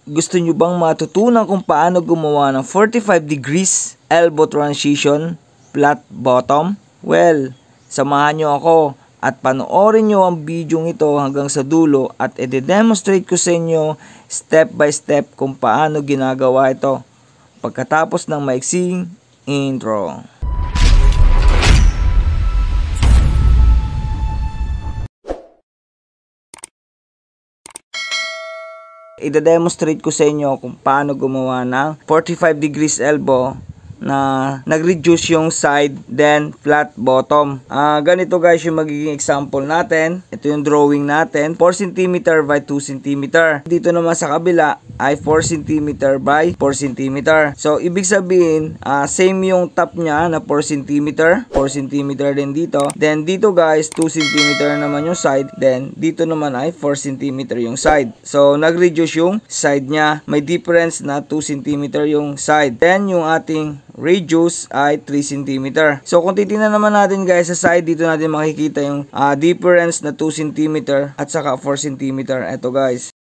Gusto nyo bang matutunan kung paano gumawa ng 45 degrees elbow transition flat bottom? Well, samahan nyo ako at panoorin nyo ang video ito hanggang sa dulo at i-demonstrate ko sa inyo step by step kung paano ginagawa ito pagkatapos ng maiksing intro. I-demonstrate ko sa inyo kung paano gumawa ng 45 degrees elbow na nag-reduce yung side then flat bottom. Ganito guys yung magiging example natin. Ito yung drawing natin, 4 cm by 2 cm. Dito naman sa kabila ay 4 cm by 4 cm. So ibig sabihin same yung top nya na 4 cm, 4 cm din dito. Then dito guys 2 cm naman yung side, then dito naman ay 4 cm yung side. So nag-reduce yung side nya, may difference na 2 cm yung side. Then yung ating radius ay 3 cm. So kung titingnan naman natin guys sa side, dito natin makikita yung difference na 2 cm at saka 4 cm. Ito guys.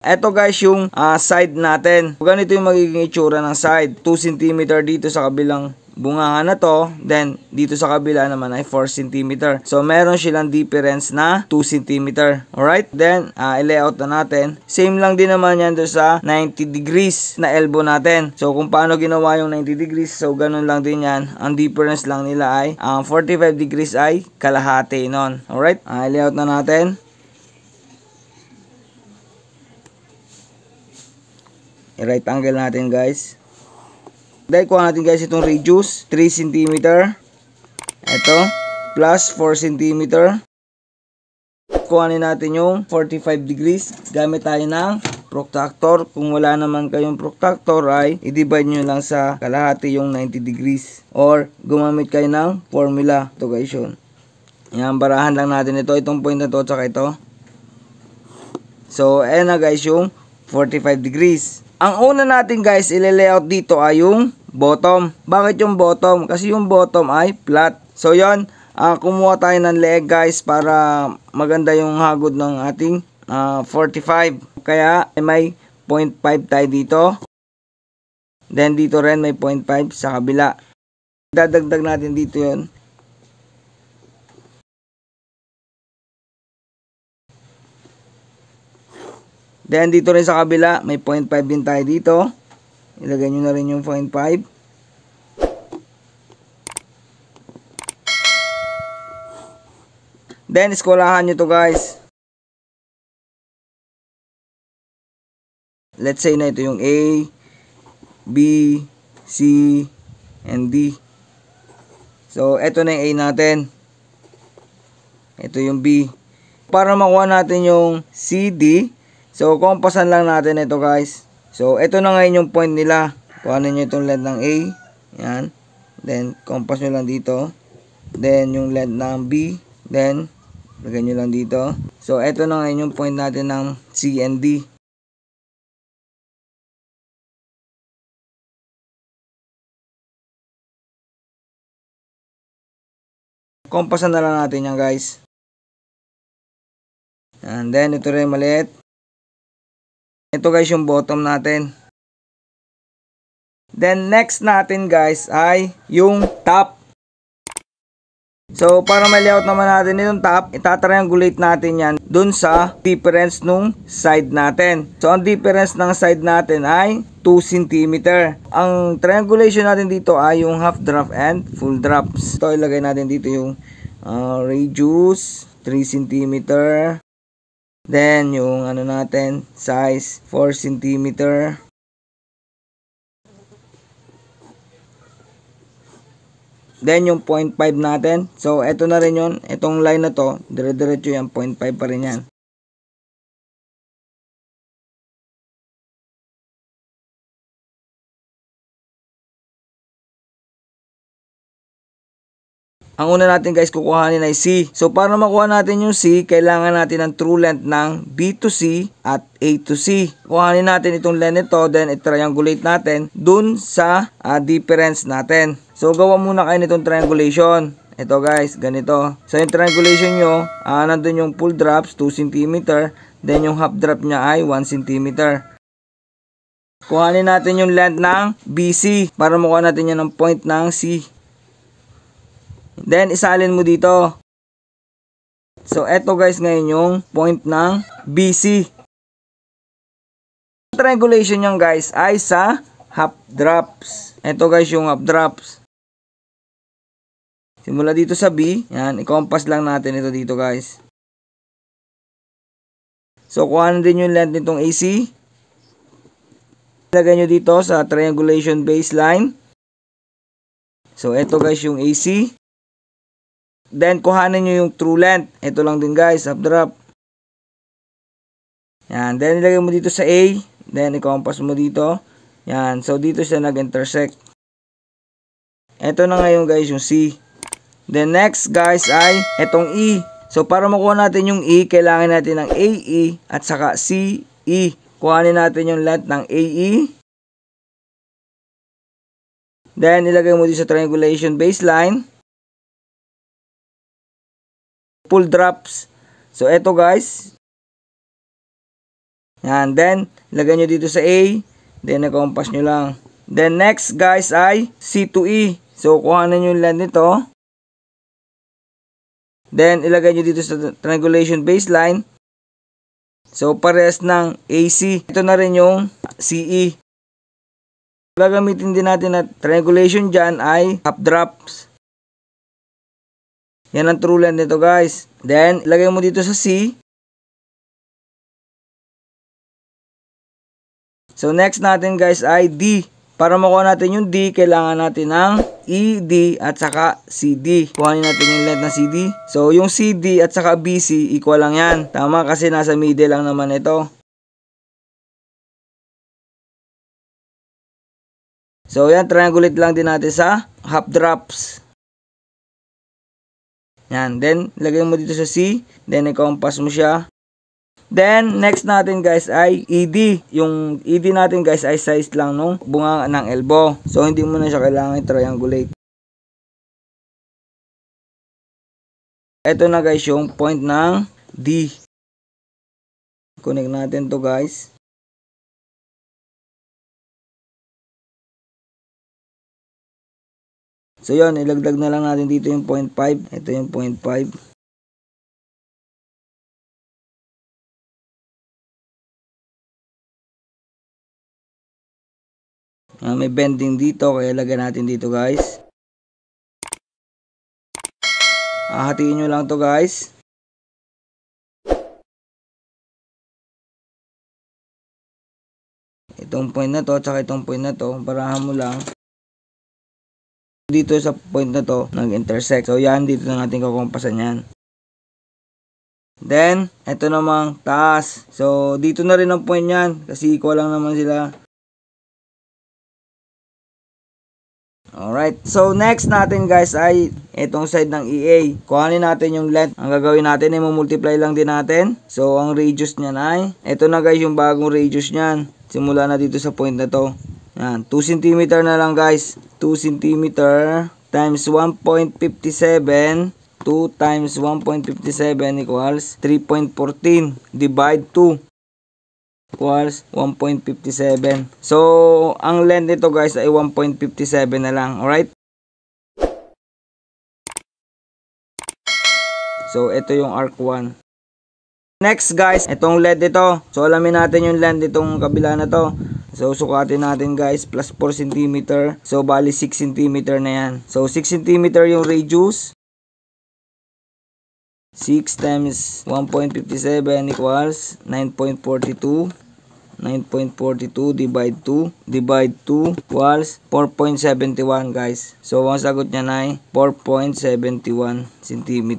Ito guys yung side natin. Ganito yung magiging itsura ng side. 2 cm dito sa kabilang bungahan na to. Then dito sa kabila naman ay 4 cm. So meron silang difference na 2 cm. Alright? Then i-layout na natin. Same lang din naman yan doon sa 90 degrees na elbow natin. So kung paano ginawa yung 90 degrees, so ganun lang din yan. Ang difference lang nila ay 45 degrees ay kalahati nun. Alright? I-layout na natin. I-right angle natin guys. Dahil kuha natin guys itong radius 3 cm. Ito plus 4 cm. Kuhanin natin yung 45 degrees. Gamit tayo ng protractor. Kung wala naman kayong protractor ay i-divide nyo lang sa kalahati yung 90 degrees. Or gumamit kayo ng formula. Ito guys yun. Yan, barahan lang natin ito. Itong point na to tsaka ito. So ayan na guys yung 45 degrees. Ang una natin guys i-layout dito ay yung bottom. Bakit yung bottom? Kasi yung bottom ay flat. So yon, kumuha tayo ng leg guys para maganda yung hagod ng ating 45. Kaya may 0.5 tayo dito. Then dito rin may 0.5 sa kabila. Dadagdag natin dito yon. Then dito rin sa kabila, may 0.5 din tayo dito. Ilagay nyo na rin yung 0.5. Then iskolahan nyo to guys. Let's say na ito yung A, B, C, and D. So ito na yung A natin. Ito yung B. Para makuha natin yung C, D, so, kompasan lang natin ito guys. So, ito na ngayon yung point nila. Kuhanin nyo itong length ng A. Yan. Then, compass nyo lang dito. Then, yung length ng B. Then, lagyan nyo lang dito. So, ito na ngayon yung point natin ng C and D. Kompasan na lang natin yan guys. And then, ito rin maliit. Ito guys yung bottom natin. Then next natin guys ay yung top. So para ma-layout naman natin yung top, itatriangulate natin yan dun sa difference nung side natin. So ang difference ng side natin ay 2 cm. Ang triangulation natin dito ay yung half drop and full drops. So ilagay natin dito yung radius 3 cm. Then, yung ano natin, size 4 cm. Then, yung 0.5 natin. So, eto na rin yun. Itong line na to, dire-diretso yan, 0.5 pa rin yan. Ang una natin guys kukuhanin ay C. So para makuha natin yung C, kailangan natin ng true length ng B to C at A to C. Kuhanin natin itong length nito, then i-triangulate natin dun sa difference natin. So gawa muna kayo nitong triangulation. Ito guys, ganito. So yung triangulation nyo, nandun yung full drops 2 cm. Then yung half drop niya ay 1 cm. Kuhanin natin yung length ng BC para makuha natin yan ng point ng C. Then isalin mo dito. So eto guys ngayon yung point ng BC. Triangulation nyo guys ay sa half drops. Eto guys yung half drops. Simula dito sa B. Yan, i-compass lang natin ito dito guys. So kuhanin din yung length nitong AC. Ilagay nyo dito sa triangulation baseline. So eto guys yung AC. Then kuhanin nyo yung true length. Ito lang din guys, half drop. Yan, then ilagay mo dito sa A. Then i-compass mo dito. Yan, so dito siya nag-intersect. Ito na ngayon guys yung C. Then next guys ay etong E. So para makuha natin yung E, kailangan natin ng AE at saka CE. Kuhanin natin yung length ng AE. Then ilagay mo dito sa triangulation baseline. Full drops. So eto guys. Yan, then ilagay nyo dito sa A. Then i-compass nyo lang. Then next guys ay C to E. So kuhanin nyo yung length nito. Then ilagay nyo dito sa triangulation baseline. So parehas ng AC. Ito na rin yung CE. Gagamitin din natin na triangulation dyan ay half drops. Yan ang true length nito guys. Then ilagay mo dito sa C. So next natin guys ay D. Para makuha natin yung D, kailangan natin ng ED at saka CD. Kuhanin natin yung length ng CD. So yung CD at saka BC, equal lang yan. Tama kasi nasa middle lang naman ito. So yan, triangulate lang din natin sa half drops. Yan, then lagay mo dito sa C. Then i-compass mo siya. Then, next natin guys ay ED. Yung ED natin guys ay size lang nung bunga ng elbow. So, hindi mo na siya kailangan i-triangulate. Ito na guys yung point ng D. Connect natin to guys. So, yun. Ilagdag na lang natin dito yung 0.5. Ito yung 0.5. May bending dito, kaya lagyan natin dito guys. Hatiin nyo lang to guys. Itong point na to, tsaka itong point na to, parahan mo lang. Dito sa point na to, nag-intersect. So yan, dito na natin kukumpasan yan. Then, ito namang taas. So, dito na rin ang point yan, kasi equal lang naman sila. Alright, so next natin guys ay itong side ng EA. Kuhanin natin yung length. Ang gagawin natin ay multiply lang din natin. So ang radius niyan ay, ito na guys yung bagong radius niyan. Simula na dito sa point na to. Yan, 2 cm na lang guys. 2 cm times 1.57. 2 times 1.57 equals 3.14. Divide 2. Equals 1.57. So, ang length nito guys ay 1.57 na lang. Alright? So, ito yung arc 1. Next guys, itong length nito. So, alamin natin yung length nitong kabila na to. So, sukatin natin guys. Plus 4 cm. So, bali 6 cm na yan. So, 6 cm yung radius. 6 times 1.57 equals 9.42. 9.42 divide 2 equals 4.71 guys. So ang sagot niya ay 4.71 cm.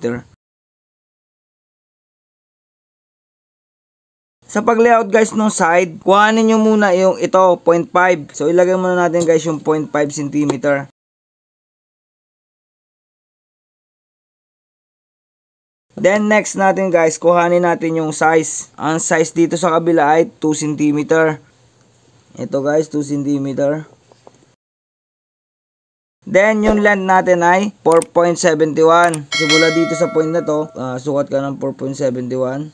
Sa pag-layout guys ng side, kuhanin nyo muna yung ito 0.5. So ilagay muna natin guys yung 0.5 cm. Then next natin guys, kuhanin natin yung size. Ang size dito sa kabila ay 2 cm. Ito guys, 2 cm. Then yung length natin ay 4.71. Simula dito sa point na to, sukat ka ng 4.71.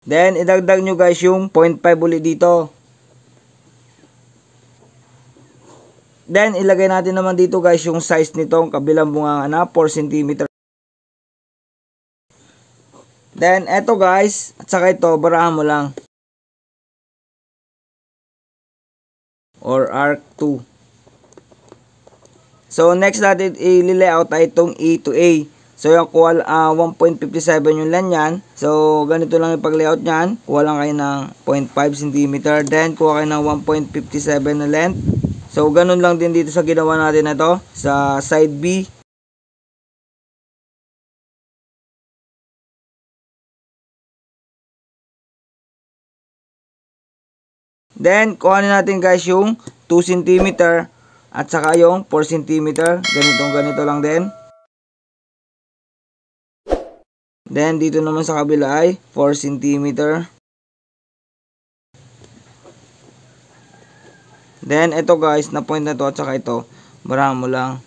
Then, idagdag nyo guys yung 0.5 ulit dito. Then, ilagay natin naman dito guys yung size nitong kabilang bunganga na 4 cm. Then, eto guys, at saka ito, barahan mo lang. Or arc 2. So, next natin i-layout ay itong E to A. So, yung 1.57 yung lanyan. So, ganito lang yung pag-layout nyan. Kuha lang kayo ng 0.5 cm. Then, kuha kayo ng 1.57 na length. So, ganun lang din dito sa ginawa natin na ito. Sa side B. Then, kuhanin natin guys yung 2 cm at saka yung 4 cm. Ganito lang din. Then, dito naman sa kabila ay 4 cm. Then, ito guys, na point na to at saka ito, barahan mo lang.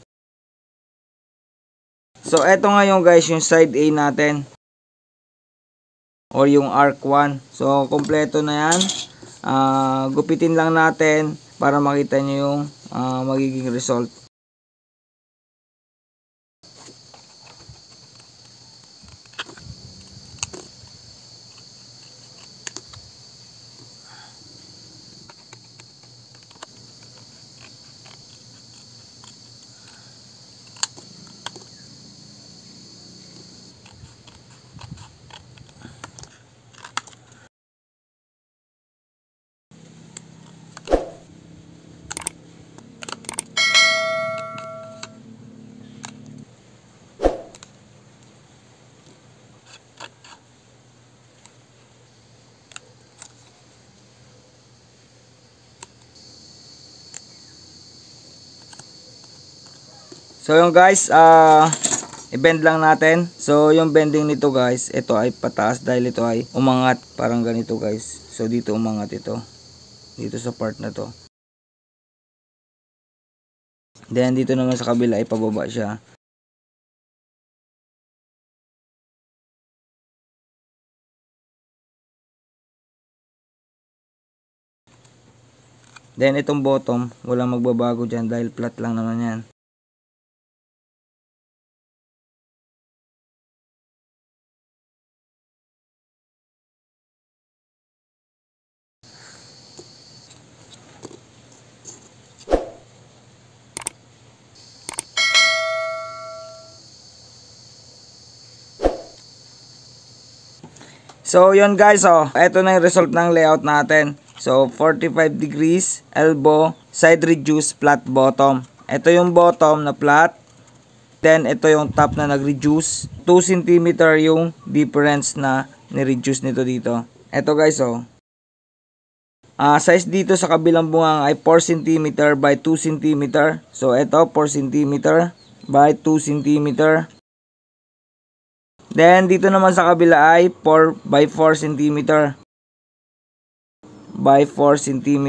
So, ito ngayon guys, yung side A natin. Or yung arc 1. So, kompleto na yan. Gupitin lang natin para makita nyo yung magiging result. So yung guys, i-bend lang natin. So yung bending nito guys, ito ay pataas dahil ito ay umangat. Parang ganito guys. So dito umangat ito. Dito sa part na to. Then dito naman sa kabila ay pababa siya. Then itong bottom, walang magbabago dyan dahil flat lang naman yan. So yun guys, ito na yung result ng layout natin. So 45 degrees, elbow, side reduce, flat bottom. Ito yung bottom na flat. Then ito yung top na nag-reduce. 2 cm yung difference na ni-reduce nito dito. Ito guys, size dito sa kabilang bungang ay 4 cm by 2 cm. So ito 4 cm by 2 cm. Then, dito naman sa kabila ay 4 by 4 cm by 4 cm.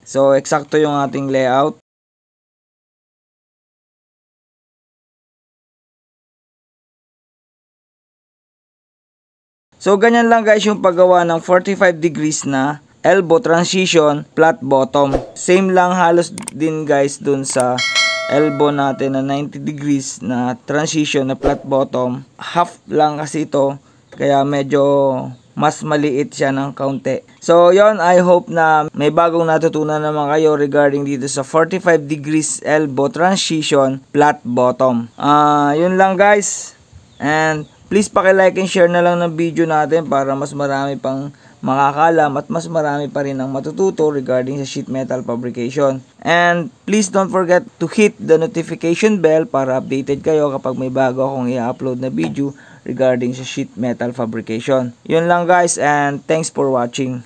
So, eksakto yung ating layout. So, ganyan lang guys yung paggawa ng 45 degrees na elbow transition, flat bottom. Same lang halos din guys dun sa elbow natin na 90 degrees na transition na flat bottom. Half lang kasi ito, kaya medyo mas maliit siya ng kaunti. So yon, I hope na may bagong natutunan naman kayo regarding dito sa 45 degrees elbow transition flat bottom. Yun lang guys, and please paki-like and share na lang ng video natin para mas marami pang makakalam at mas marami pa rin ang matututo regarding sa sheet metal fabrication. And please don't forget to hit the notification bell para updated kayo kapag may bago akong i-upload na video regarding sa sheet metal fabrication. Yun lang guys, and thanks for watching.